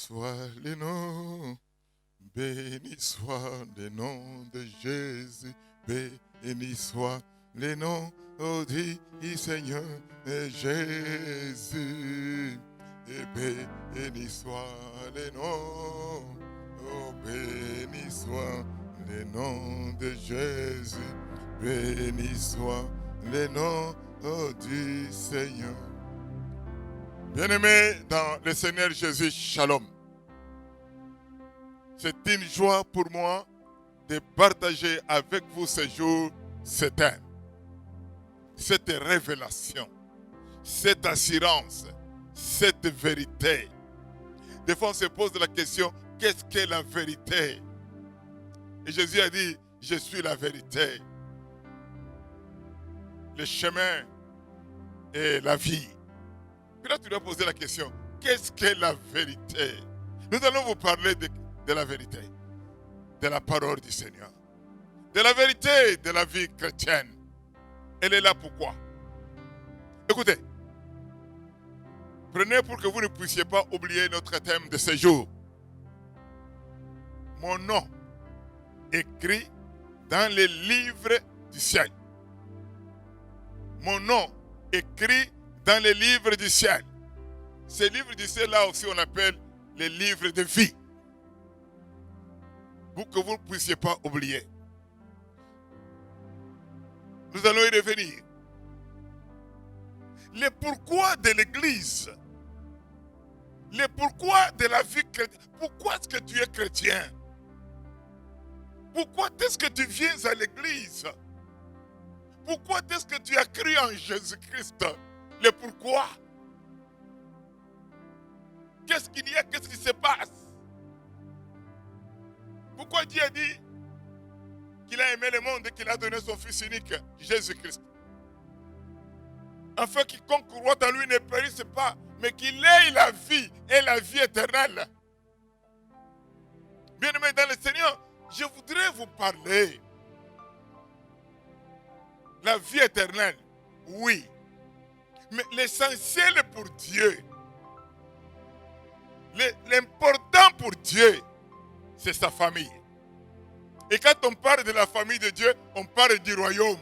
soit le nom, béni soit le nom de Jésus, béni soit le nom du Seigneur Jésus, et béni soit le nom, oh béni soit le nom de Jésus, béni soit le nom du Seigneur. Bien-aimés dans le Seigneur Jésus, shalom. C'est une joie pour moi de partager avec vous ce jour, ce thème, cette révélation, cette assurance, cette vérité. Des fois, on se pose la question, qu'est-ce qu'est la vérité? Et Jésus a dit, je suis la vérité, le chemin et la vie. Puis là, tu dois poser la question, qu'est-ce qu'est la vérité? Nous allons vous parler de la vérité, de la parole du Seigneur, de la vérité de la vie chrétienne. Elle est là pourquoi? Écoutez, prenez pour que vous ne puissiez pas oublier notre thème de ce jour. Mon nom écrit dans les livres du ciel. Mon nom écrit dans les livres du ciel. Ces livres du ciel là aussi on appelle les livres de vie. Pour que vous ne puissiez pas oublier. Nous allons y revenir. Le pourquoi de l'église. Le pourquoi de la vie chrétienne. Pourquoi est-ce que tu es chrétien? Pourquoi est-ce que tu viens à l'église? Pourquoi est-ce que tu as cru en Jésus-Christ? Le pourquoi? Qu'est-ce qu'il y a? Qu'est-ce qui se passe? Pourquoi Dieu a dit qu'il a aimé le monde et qu'il a donné son Fils unique, Jésus-Christ? Afin quiconque croit en lui ne périsse pas, mais qu'il ait la vie et la vie éternelle. Bien-aimés dans le Seigneur, je voudrais vous parler. La vie éternelle, oui. Mais l'essentiel pour Dieu, l'important pour Dieu, c'est sa famille. Et quand on parle de la famille de Dieu, on parle du royaume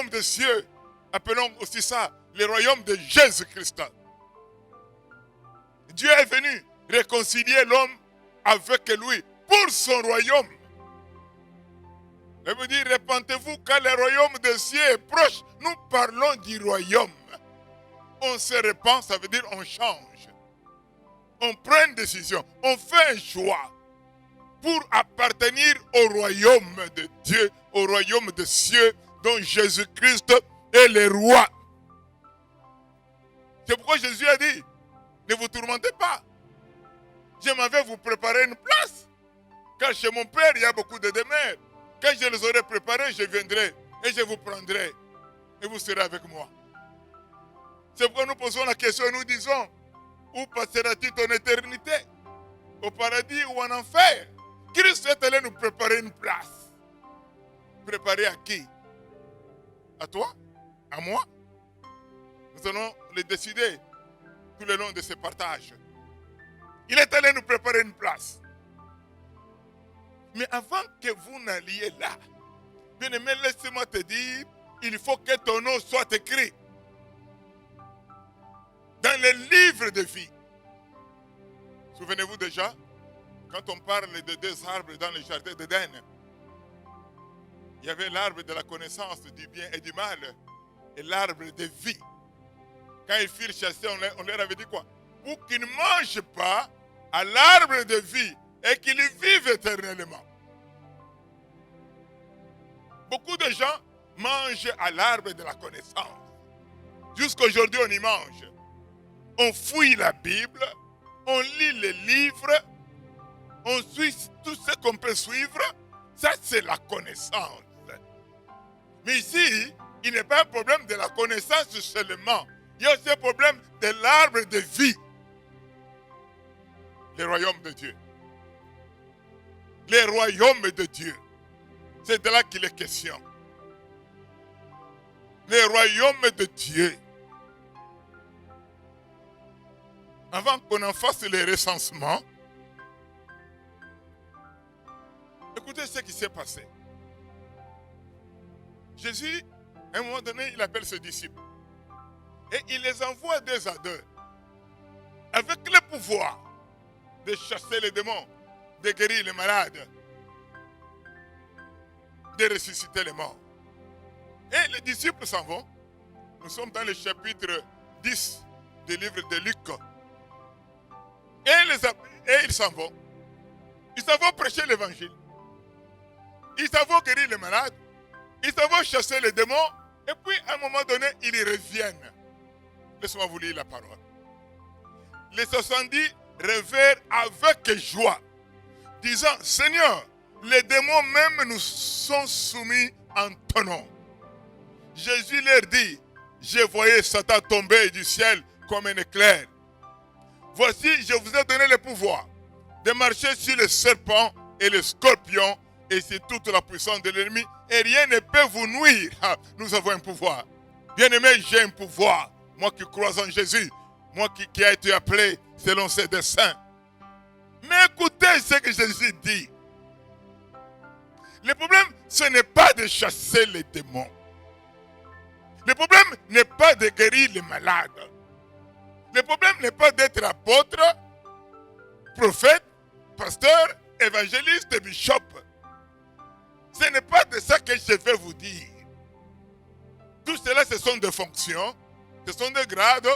des cieux. Appelons aussi ça le royaume de Jésus-Christ. Dieu est venu réconcilier l'homme avec lui pour son royaume. Il veut dire, répentez-vous car le royaume des cieux est proche. Nous parlons du royaume. On se répand, ça veut dire on change. On prend une décision, on fait un choix pour appartenir au royaume de Dieu, au royaume des cieux dont Jésus-Christ est le roi. C'est pourquoi Jésus a dit, ne vous tourmentez pas. Je m'en vais vous préparer une place. Car chez mon Père, il y a beaucoup de demeures. Quand je les aurai préparés, je viendrai et je vous prendrai. Et vous serez avec moi. C'est pourquoi nous posons la question et nous disons, où passeras-tu ton éternité? Au paradis ou en enfer? Christ est allé nous préparer une place. Préparer à qui? À toi? À moi? Nous allons le décider tout le long de ce partage. Il est allé nous préparer une place. Mais avant que vous n'alliez là, bien-aimé, laisse-moi te dire, il faut que ton nom soit écrit dans les livres de vie. Souvenez-vous déjà, quand on parle de deux arbres dans le jardin d'Éden, il y avait l'arbre de la connaissance du bien et du mal et l'arbre de vie. Quand ils furent chassés, on leur avait dit quoi? Pour qu'ils ne mangent pas à l'arbre de vie et qu'ils vivent éternellement. Beaucoup de gens mangent à l'arbre de la connaissance. Jusqu'aujourd'hui, on y mange. On fouille la Bible, on lit les livres, on suit tout ce qu'on peut suivre. Ça, c'est la connaissance. Mais ici, il n'est pas un problème de la connaissance seulement. Il y a aussi un problème de l'arbre de vie. Le royaume de Dieu. Le royaume de Dieu. C'est de là qu'il est question. Le royaume de Dieu. avant qu'on en fasse les recensements, écoutez ce qui s'est passé. Jésus, à un moment donné, il appelle ses disciples. Et il les envoie deux à deux. Avec le pouvoir de chasser les démons, de guérir les malades, de ressusciter les morts. Et les disciples s'en vont. Nous sommes dans le chapitre 10 du livre de Luc. Et ils s'en vont. Ils s'en vont prêcher l'évangile. Ils s'en vont guérir les malades. Ils s'en vont chasser les démons. Et puis, à un moment donné, ils reviennent. Laissez-moi vous lire la parole. Les 70 revinrent avec joie, disant, Seigneur, les démons même nous sont soumis en ton nom. Jésus leur dit, je voyais Satan tomber du ciel comme un éclair. Voici, je vous ai donné le pouvoir de marcher sur les serpents et les scorpions et sur toute la puissance de l'ennemi. Et rien ne peut vous nuire. Nous avons un pouvoir. Bien-aimé, j'ai un pouvoir. Moi qui crois en Jésus. Moi qui a été appelé selon ses desseins. Mais écoutez ce que Jésus dit. Le problème, ce n'est pas de chasser les démons. Le problème n'est pas de guérir les malades. Le problème n'est pas d'être apôtre, prophète, pasteur, évangéliste, bishop. Ce n'est pas de ça que je vais vous dire. Tout cela, ce sont des fonctions, ce sont des grades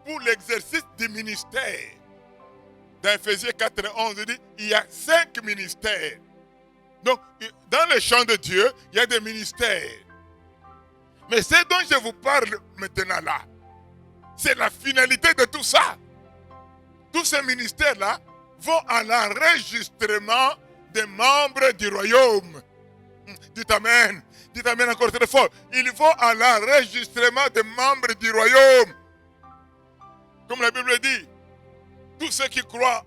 pour l'exercice du ministère. Dans Ephésiens 4:11, il dit, il y a 5 ministères. Donc, dans le champ de Dieu, il y a des ministères. Mais ce dont je vous parle maintenant là, c'est la finalité de tout ça. Tous ces ministères-là vont à l'enregistrement des membres du royaume. Dites Amen. Dites Amen encore très fort. Ils vont à l'enregistrement des membres du royaume. Comme la Bible dit, tous ceux qui croient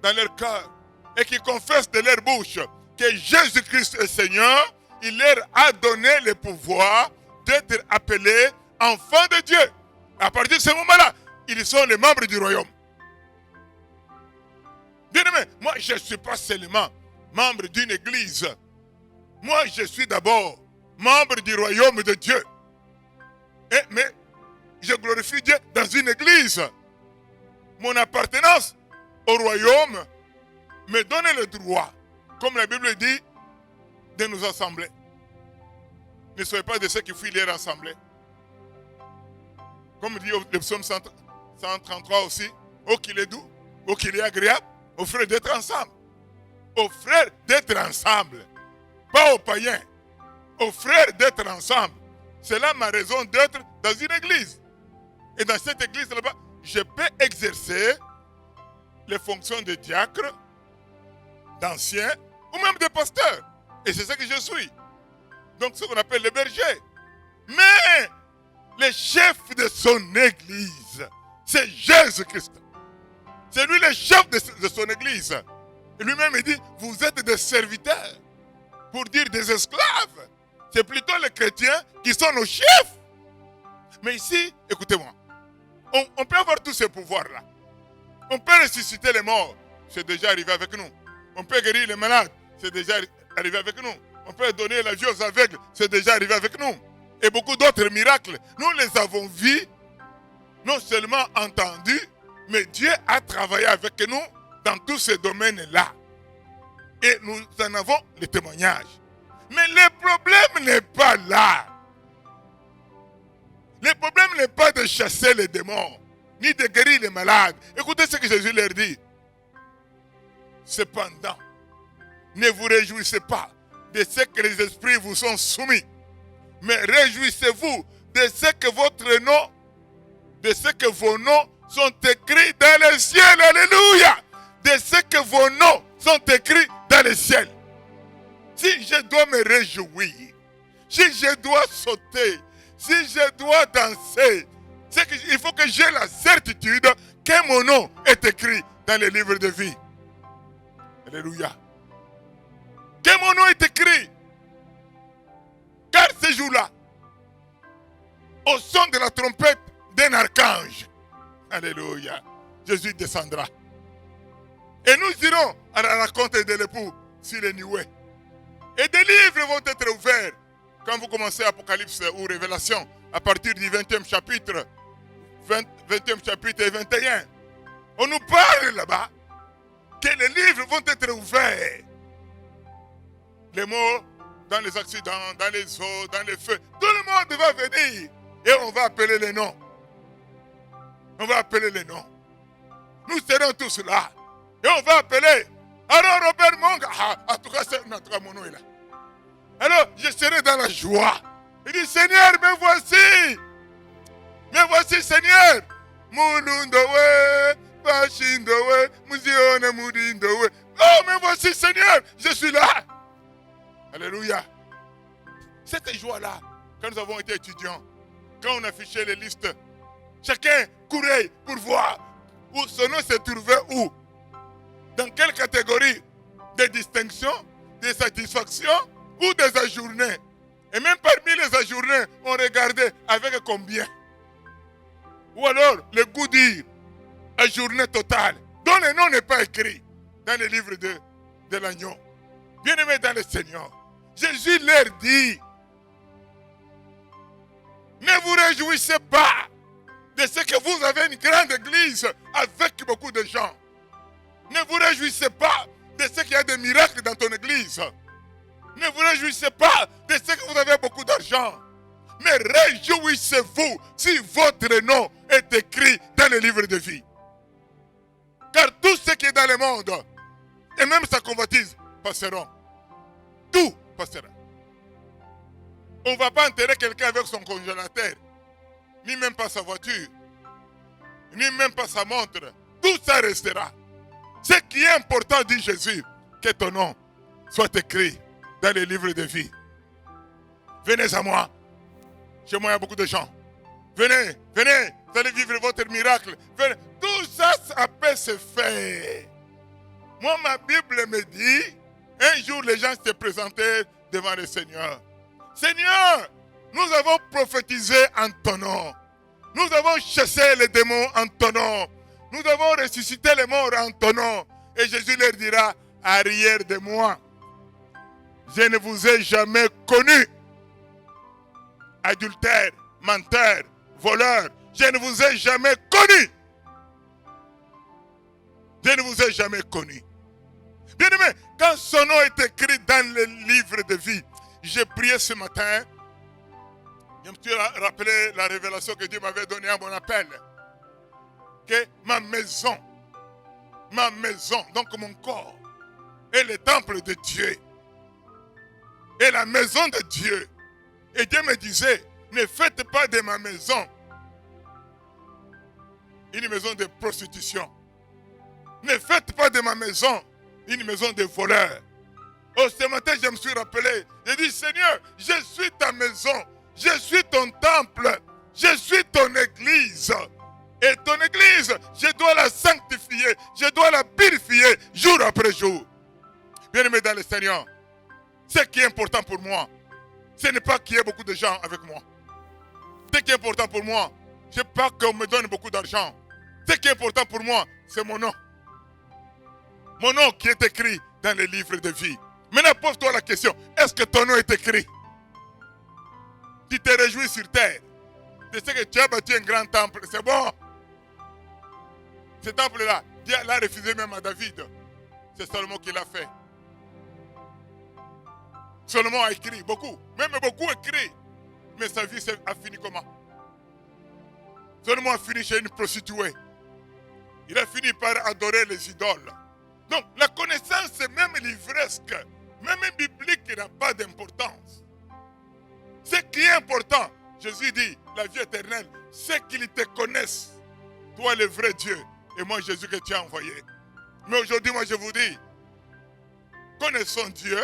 dans leur cœur et qui confessent de leur bouche que Jésus-Christ est Seigneur, il leur a donné le pouvoir d'être appelés enfants de Dieu. À partir de ce moment-là, ils sont les membres du royaume. Bien-aimé, moi je ne suis pas seulement membre d'une église. Moi je suis d'abord membre du royaume de Dieu. Mais je glorifie Dieu dans une église. Mon appartenance au royaume me donne le droit, comme la Bible dit, de nous assembler. Ne soyez pas de ceux qui fuient leur assemblée. Comme dit le psaume 133 aussi, oh qu'il est doux, oh qu'il est agréable, aux frères d'être ensemble. Aux frères d'être ensemble. Pas aux païens. Aux frères d'être ensemble. C'est là ma raison d'être dans une église. Et dans cette église là-bas, je peux exercer les fonctions de diacre, d'ancien, ou même de pasteur. Et c'est ce que je suis. Donc ce qu'on appelle le berger. Mais le chef de son église, c'est Jésus-Christ. C'est lui le chef de son église. Et lui-même il dit, vous êtes des serviteurs. Pour dire des esclaves. C'est plutôt les chrétiens qui sont nos chefs. Mais ici, écoutez-moi. On peut avoir tous ces pouvoirs-là. On peut ressusciter les morts. C'est déjà arrivé avec nous. On peut guérir les malades. C'est déjà arrivé avec nous. On peut donner la vie aux aveugles. C'est déjà arrivé avec nous. Et beaucoup d'autres miracles. Nous les avons vus. Non seulement entendus. Mais Dieu a travaillé avec nous dans tous ces domaines-là. Et nous en avons les témoignages. Mais le problème n'est pas là. Le problème n'est pas de chasser les démons, ni de guérir les malades. Écoutez ce que Jésus leur dit. Cependant, ne vous réjouissez pas de ce que les esprits vous sont soumis, mais réjouissez-vous de ce que votre nom, de ce que vos noms sont écrits dans le ciel. Alléluia. De ce que vos noms sont écrits dans le ciel. Si je dois me réjouir, si je dois sauter, si je dois danser, il faut que j'ai la certitude que mon nom est écrit dans le livre de vie. Alléluia. Que mon nom est écrit. Car ce jour-là, au son de la trompette d'un archange, alléluia, Jésus descendra. Et nous irons à la rencontre de l'époux sur les nuées. Et des livres vont être ouverts. Quand vous commencez Apocalypse ou Révélation, à partir du 20e chapitre, 20e chapitre et 21, on nous parle là-bas que les livres vont être ouverts. Les morts dans les accidents, dans les eaux, dans les feux, tout le monde va venir. Et on va appeler les noms. On va appeler les noms. Nous serons tous là. Et on va appeler. Alors Robert Monga, en tout cas, mon nom est là. Alors je serai dans la joie. Il dit, Seigneur, me voici. Me voici, Seigneur. Mulundowe, Bashindowe, Muzione Mudindowe. Oh, me voici, Seigneur. Je suis là. Alléluia. Cette joie-là, quand nous avons été étudiants, quand on affichait les listes, chacun courait pour voir où son nom se trouvait où. Dans quelle catégorie? Des distinctions, des satisfactions ou des ajournés. Et même parmi les ajournés, on regardait avec combien. Ou alors, le goût dire, ajourné total, dont le nom n'est pas écrit dans le livre de l'agneau. Bien-aimés dans le Seigneur, Jésus leur dit, ne vous réjouissez pas de ce que vous avez une grande église avec beaucoup de gens. Ne vous réjouissez pas de ce qu'il y a des miracles dans ton église. Ne vous réjouissez pas de ce que vous avez beaucoup d'argent. Mais réjouissez-vous si votre nom est écrit dans le livre de vie. Car tout ce qui est dans le monde, et même sa convoitise, passeront. Tout passera. On ne va pas enterrer quelqu'un avec son congélateur, ni même pas sa voiture, ni même pas sa montre. Tout ça restera. Ce qui est important, dit Jésus, que ton nom soit écrit dans les livres de vie. Venez à moi. Chez moi, il y a beaucoup de gens. Venez, venez, vous allez vivre votre miracle. Venez. Tout ça, ça peut se faire. Moi, ma Bible me dit, un jour, les gens se présentaient devant le Seigneur. Seigneur, nous avons prophétisé en ton nom. Nous avons chassé les démons en ton nom. Nous avons ressuscité les morts en ton nom. Et Jésus leur dira, arrière de moi, je ne vous ai jamais connu. Adultère, menteur, voleur, je ne vous ai jamais connu. Je ne vous ai jamais connu. Bien-aimé, quand son nom est écrit dans le livre de vie, j'ai prié ce matin, je me suis rappelé la révélation que Dieu m'avait donnée à mon appel. Que ma maison, donc mon corps, est le temple de Dieu. Et la maison de Dieu. Et Dieu me disait, ne faites pas de ma maison une maison de prostitution. Ne faites pas de ma maison une maison de voleurs. Oh, ce matin, je me suis rappelé. J'ai dit, Seigneur, je suis ta maison. Je suis ton temple. Je suis ton église. Et ton église, je dois la sanctifier. Je dois la purifier jour après jour. Bien-aimé dans le Seigneur, ce qui est important pour moi, ce n'est pas qu'il y ait beaucoup de gens avec moi. Ce qui est important pour moi, ce n'est pas qu'on me donne beaucoup d'argent. Ce qui est important pour moi, c'est mon nom. Mon nom qui est écrit dans les livres de vie. Maintenant, pose-toi la question, est-ce que ton nom est écrit? Tu te réjouis sur terre. Tu sais que tu as bâti un grand temple, c'est bon. Ce temple-là, Dieu l'a refusé même à David. C'est Salomon qui l'a fait. Salomon a écrit beaucoup, même beaucoup écrit. Mais sa vie a fini comment? Salomon a fini chez une prostituée. Il a fini par adorer les idoles. Donc la connaissance, même livresque, même biblique, n'a pas d'importance. Ce qui est important, Jésus dit, la vie éternelle, c'est qu'ils te connaissent, toi le vrai Dieu, et moi Jésus que tu as envoyé. Mais aujourd'hui, moi je vous dis, connaissons Dieu,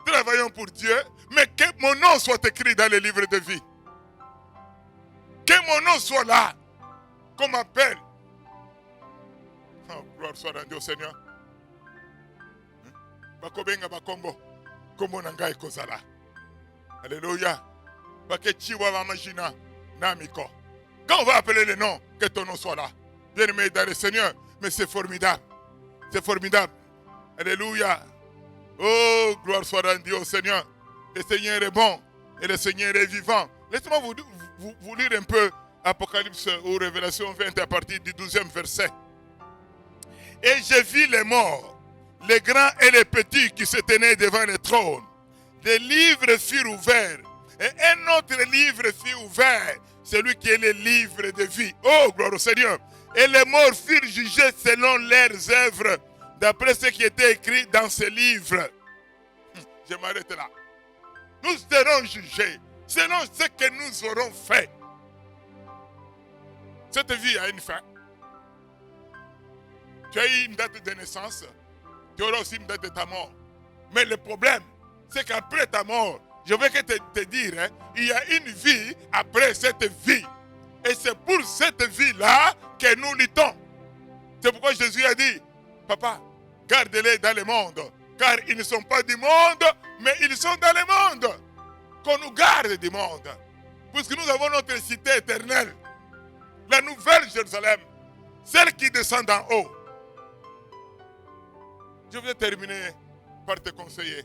travaillons pour Dieu, mais que mon nom soit écrit dans les livres de vie. Que mon nom soit là, qu'on m'appelle. Oh, gloire soit rendue au Seigneur. Bakobenga bakombo, kombo nangai kozala. Alléluia. Quand on va appeler le nom, que ton nom soit là. bien-aimés dans le Seigneur. Mais c'est formidable. C'est formidable. Alléluia. Oh, gloire soit rendue au Seigneur. Le Seigneur est bon et le Seigneur est vivant. Laissez-moi vous lire un peu Apocalypse ou Révélation 20 à partir du 12e verset. Et je vis les morts, les grands et les petits qui se tenaient devant le trône. Des livres furent ouverts. Et un autre livre fut ouvert, celui qui est le livre de vie. Oh, gloire au Seigneur. Et les morts furent jugés selon leurs œuvres, d'après ce qui était écrit dans ce livre. Je m'arrête là. Nous serons jugés selon ce que nous aurons fait. Cette vie a une fin. Tu as eu une date de naissance, tu auras aussi une date de ta mort. Mais le problème, c'est qu'après ta mort, je veux te dire, hein, il y a une vie après cette vie. Et c'est pour cette vie-là que nous luttons. C'est pourquoi Jésus a dit, papa, garde-les dans le monde, car ils ne sont pas du monde, mais ils sont dans le monde. Qu'on nous garde du monde. Puisque nous avons notre cité éternelle, la nouvelle Jérusalem, celle qui descend d'en haut. Je vais terminer par te conseiller.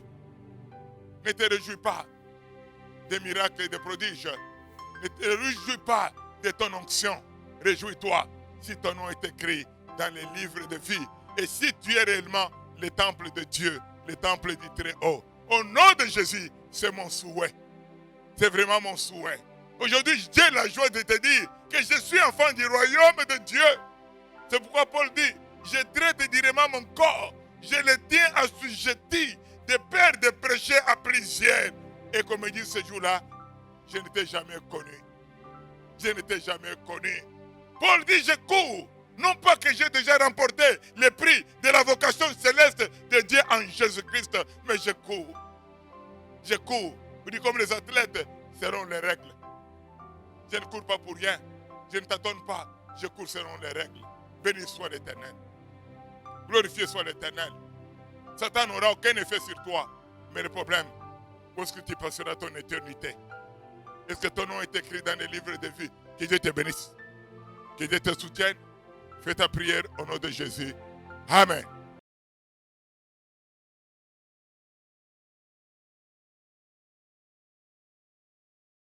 Ne te réjouis pas des miracles et des prodiges. Ne te réjouis pas de ton onction. Réjouis-toi si ton nom est écrit dans les livres de vie. Et si tu es réellement le temple de Dieu, le temple du Très-Haut. Au nom de Jésus, c'est mon souhait. C'est vraiment mon souhait. Aujourd'hui, j'ai la joie de te dire que je suis enfant du royaume de Dieu. C'est pourquoi Paul dit, je traite durement mon corps. Je le tiens assujetti de peur de prêcher à plusieurs. Et comme il dit ce jour-là, je ne t'ai jamais connu. Je ne t'ai jamais connu. Paul dit, je cours. Non pas que j'ai déjà remporté le prix de la vocation céleste de Dieu en Jésus-Christ, mais je cours. Je cours. Vous dites comme les athlètes, selon les règles. Je ne cours pas pour rien. Je ne t'attends pas. Je cours selon les règles. Béni soit l'Éternel. Glorifié soit l'Éternel. Satan n'aura aucun effet sur toi. Mais le problème, où est-ce que tu passeras ton éternité? Est-ce que ton nom est écrit dans les livres de vie? Que Dieu te bénisse. Que Dieu te soutienne. Fais ta prière au nom de Jésus. Amen.